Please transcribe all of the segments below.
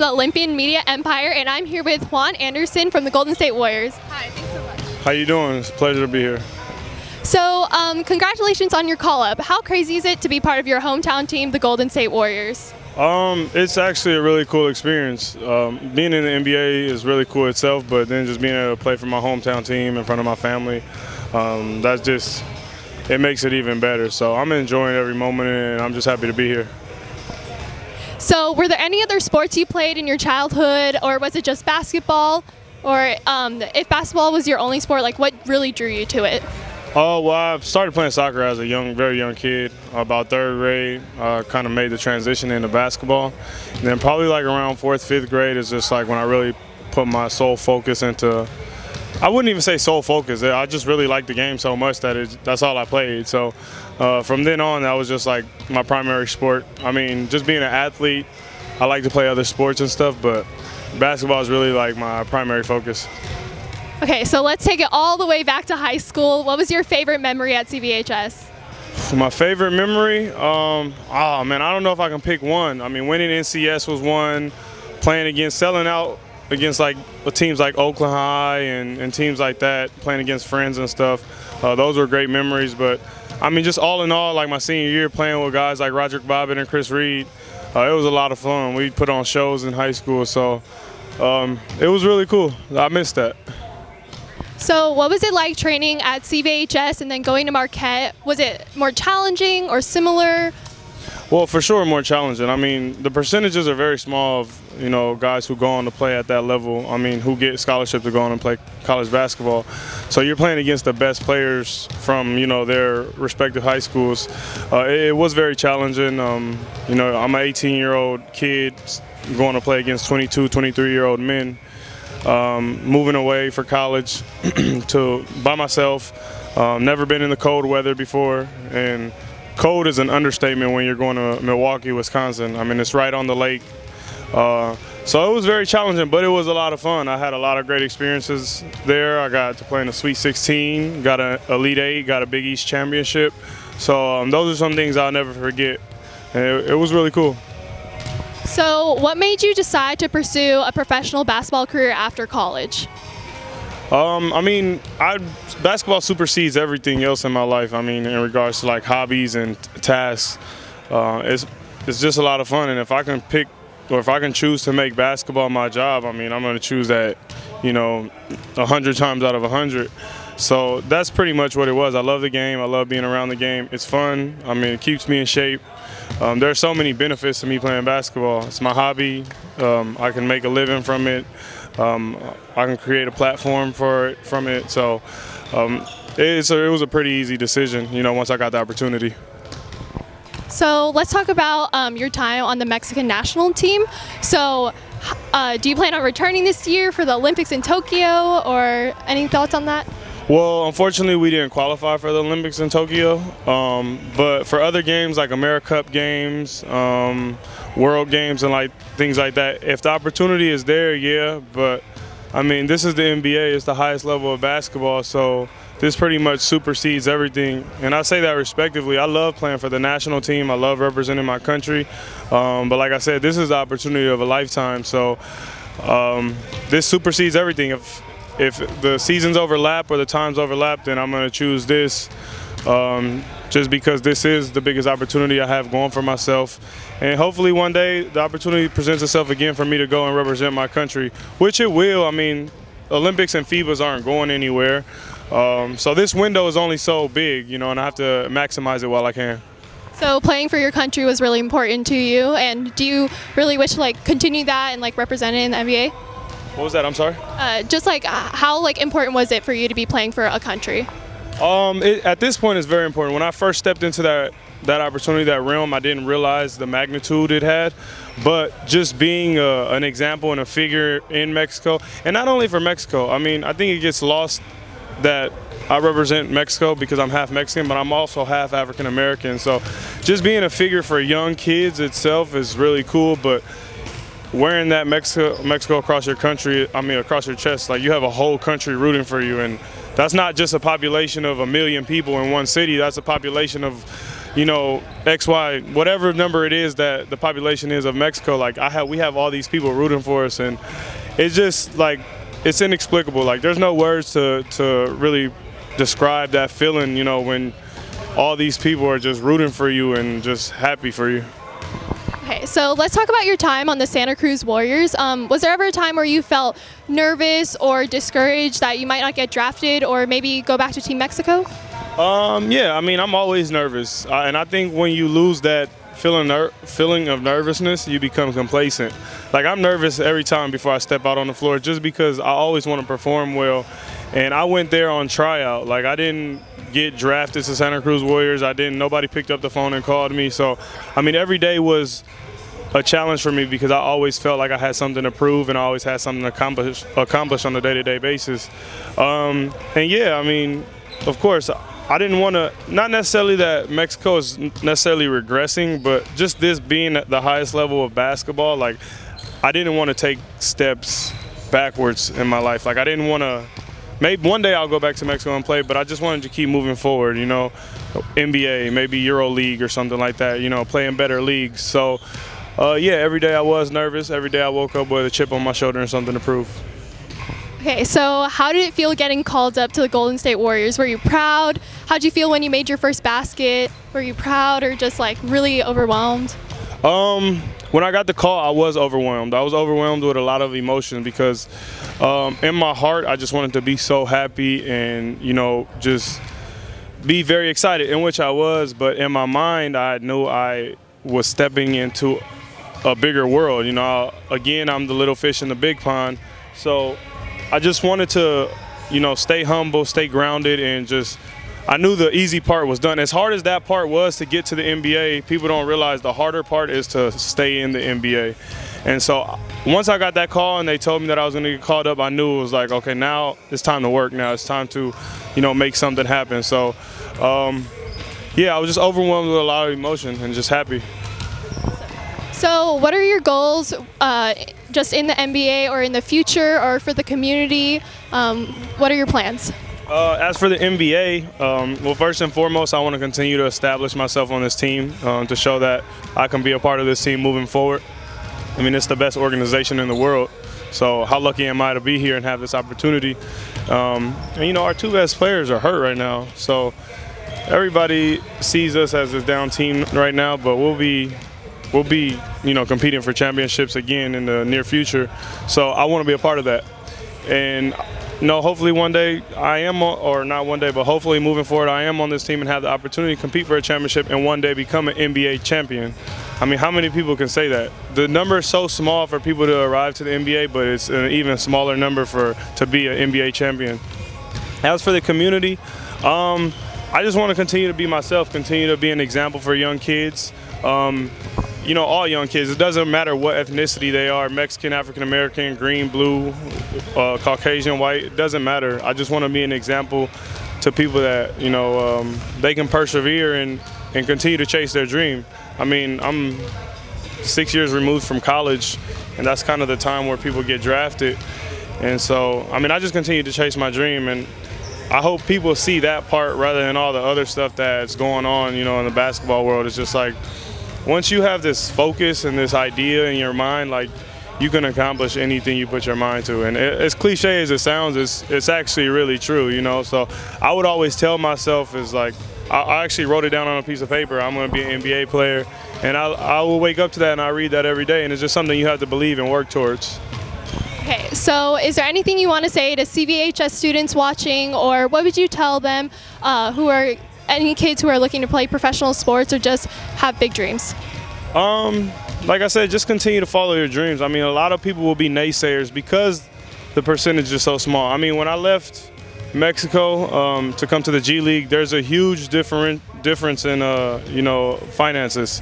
The Olympian Media Empire, and I'm here with Juan Anderson from the Golden State Warriors. Hi, thanks so much. How you doing? It's a pleasure to be here. So, congratulations on your call-up. How crazy is it to be part of your hometown team, the Golden State Warriors? It's actually a really cool experience. Being in the NBA is really cool itself, but then just being able to play for my hometown team in front of my family, it makes it even better. So I'm enjoying every moment, and I'm just happy to be here. So, were there any other sports you played in your childhood, or was it just basketball? Or if basketball was your only sport, like what really drew you to it? Oh, well, I started playing soccer as a very young kid, about third grade. Kind of made the transition into basketball. And then probably like around fourth, fifth grade is just like when I really put my sole focus into, I wouldn't even say sole focus. I just really liked the game so much that that's all I played. So from then on, that was just like my primary sport. I mean, just being an athlete, I like to play other sports and stuff, but basketball is really like my primary focus. Okay, so let's take it all the way back to high school. What was your favorite memory at CVHS? My favorite memory? Oh man, I don't know if I can pick one. I mean, winning NCS was one. Selling out against like teams like Oakland High and teams like that, playing against friends and stuff. Those were great memories. But I mean, just all in all, like my senior year, playing with guys like Roderick Bobbitt and Chris Reed, it was a lot of fun. We put on shows in high school, so it was really cool. I missed that. So what was it like training at CVHS and then going to Marquette? Was it more challenging or similar? Well, for sure more challenging. I mean, the percentages are very small of, guys who go on to play at that level. I mean, who get scholarship to go on and play college basketball. So you're playing against the best players from, their respective high schools. It was very challenging. I'm an 18-year-old kid going to play against 22, 23-year-old men. Moving away for college by myself, never been in the cold weather before, and cold is an understatement when you're going to Milwaukee, Wisconsin. I mean, it's right on the lake. So it was very challenging, but it was a lot of fun. I had a lot of great experiences there. I got to play in the Sweet 16, got an Elite 8, got a Big East championship. So those are some things I'll never forget. And it was really cool. So what made you decide to pursue a professional basketball career after college? Basketball supersedes everything else in my life. I mean, in regards to like hobbies and tasks, it's just a lot of fun. And if I can pick, or if I can choose to make basketball my job, I mean, I'm going to choose that, 100 times out of 100. So that's pretty much what it was. I love the game. I love being around the game. It's fun. I mean, it keeps me in shape. There are so many benefits to me playing basketball. It's my hobby. I can make a living from it. I can create a platform from it. So it was a pretty easy decision, once I got the opportunity. So let's talk about your time on the Mexican national team. So do you plan on returning this year for the Olympics in Tokyo, or any thoughts on that? Well, unfortunately, we didn't qualify for the Olympics in Tokyo, but for other games like AmeriCup games, World Games, and like things like that, if the opportunity is there, yeah. But I mean, this is the NBA; it's the highest level of basketball, so this pretty much supersedes everything. And I say that respectively. I love playing for the national team. I love representing my country. But like I said, this is the opportunity of a lifetime. So this supersedes everything. If the seasons overlap or the times overlap, then I'm going to choose this just because this is the biggest opportunity I have going for myself. And hopefully one day the opportunity presents itself again for me to go and represent my country, which it will. I mean, Olympics and FIBAs aren't going anywhere. So this window is only so big, and I have to maximize it while I can. So playing for your country was really important to you, and do you really wish to continue that and represent it in the NBA? What was that? I'm sorry? Just how important was it for you to be playing for a country? At this point, it's very important. When I first stepped into that opportunity, that realm, I didn't realize the magnitude it had. But just being an example and a figure in Mexico, and not only for Mexico, I mean, I think it gets lost that I represent Mexico because I'm half Mexican, but I'm also half African American. So just being a figure for young kids itself is really cool. But wearing that Mexico across your country, across your chest, you have a whole country rooting for you, and that's not just a population of 1 million people in one city. That's a population of X, Y, whatever number it is that the population is of Mexico. Like we have all these people rooting for us, and it's just like it's inexplicable. Like there's no words to really describe that feeling. When all these people are just rooting for you and just happy for you. Okay, so let's talk about your time on the Santa Cruz Warriors. Was there ever a time where you felt nervous or discouraged that you might not get drafted or maybe go back to Team Mexico? Yeah, I'm always nervous, and I think when you lose that feeling of nervousness, you become complacent. Like I'm nervous every time before I step out on the floor, just because I always want to perform well. And I went there on tryout. Like I didn't get drafted to Santa Cruz Warriors. Nobody picked up the phone and called me. So, every day was a challenge for me because I always felt like I had something to prove and I always had something to accomplish on a day-to-day basis. And yeah, of course, I didn't want to, not necessarily that Mexico is necessarily regressing, but just this being at the highest level of basketball, like I didn't want to take steps backwards in my life. Like I didn't want to, maybe one day I'll go back to Mexico and play, but I just wanted to keep moving forward, NBA, maybe Euro League or something like that, playing better leagues. So yeah, every day I was nervous. Every day I woke up with a chip on my shoulder and something to prove. Okay, so how did it feel getting called up to the Golden State Warriors? Were you proud? How did you feel when you made your first basket? Were you proud or just like really overwhelmed? When I got the call, I was overwhelmed. I was overwhelmed with a lot of emotion because in my heart, I just wanted to be so happy and, just be very excited, in which I was. But in my mind, I knew I was stepping into a bigger world. Again, I'm the little fish in the big pond. So I just wanted to, stay humble, stay grounded, and I knew the easy part was done. As hard as that part was to get to the NBA, people don't realize the harder part is to stay in the NBA. And so once I got that call and they told me that I was going to get called up, I knew it was like, okay, now it's time to work. Now it's time to, make something happen. So, yeah, I was just overwhelmed with a lot of emotion and just happy. So what are your goals just in the NBA or in the future or for the community? What are your plans? As for the NBA, well, first and foremost, I want to continue to establish myself on this team to show that I can be a part of this team moving forward. It's the best organization in the world. So how lucky am I to be here and have this opportunity? And, our two best players are hurt right now. So everybody sees us as this down team right now, but we'll be competing for championships again in the near future. So I want to be a part of that. And hopefully one day I am, or not one day, but hopefully moving forward, I am on this team and have the opportunity to compete for a championship and one day become an NBA champion. How many people can say that? The number is so small for people to arrive to the NBA, but it's an even smaller number to be an NBA champion. As for the community, I just want to continue to be myself, continue to be an example for young kids. All young kids. It doesn't matter what ethnicity they are, Mexican, African American, green, blue, Caucasian, white, it doesn't matter. I just want to be an example to people that, they can persevere and continue to chase their dream. I'm 6 years removed from college, and that's kind of the time where people get drafted. And so, I just continue to chase my dream, and I hope people see that part rather than all the other stuff that's going on, in the basketball world. It's just like, once you have this focus and this idea in your mind, like you can accomplish anything you put your mind to. And as cliche as it sounds, it's actually really true, So I would always tell myself is like, I actually wrote it down on a piece of paper. I'm going to be an NBA player, and I will wake up to that and I read that every day. And it's just something you have to believe and work towards. Okay, so is there anything you want to say to CVHS students watching, or what would you tell them any kids who are looking to play professional sports or just have big dreams? Like I said, just continue to follow your dreams. A lot of people will be naysayers because the percentage is so small. When I left Mexico to come to the G League, there's a huge difference in finances.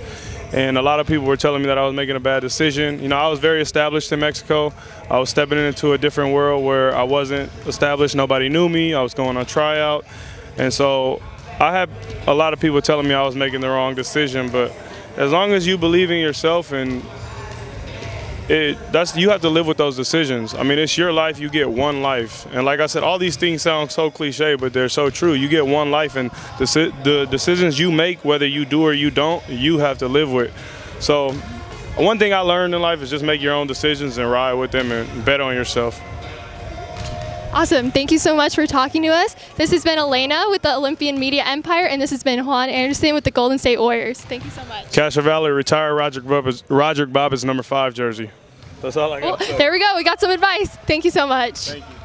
And a lot of people were telling me that I was making a bad decision. I was very established in Mexico. I was stepping into a different world where I wasn't established. Nobody knew me. I was going on tryout. And so I had a lot of people telling me I was making the wrong decision, but as long as you believe in yourself and you have to live with those decisions. I mean, it's your life. You get one life, and like I said, all these things sound so cliche, but they're so true. You get one life, and the decisions you make, whether you do or you don't, you have to live with. So, one thing I learned in life is just make your own decisions and ride with them and bet on yourself. Awesome. Thank you so much for talking to us. This has been Elena with the Olympian Media Empire, and this has been Juan Anderson with the Golden State Warriors. Thank you so much. Castro Valley, retire Roger Bobbins number 5 jersey. That's all I got to say. There we go. We got some advice. Thank you so much. Thank you.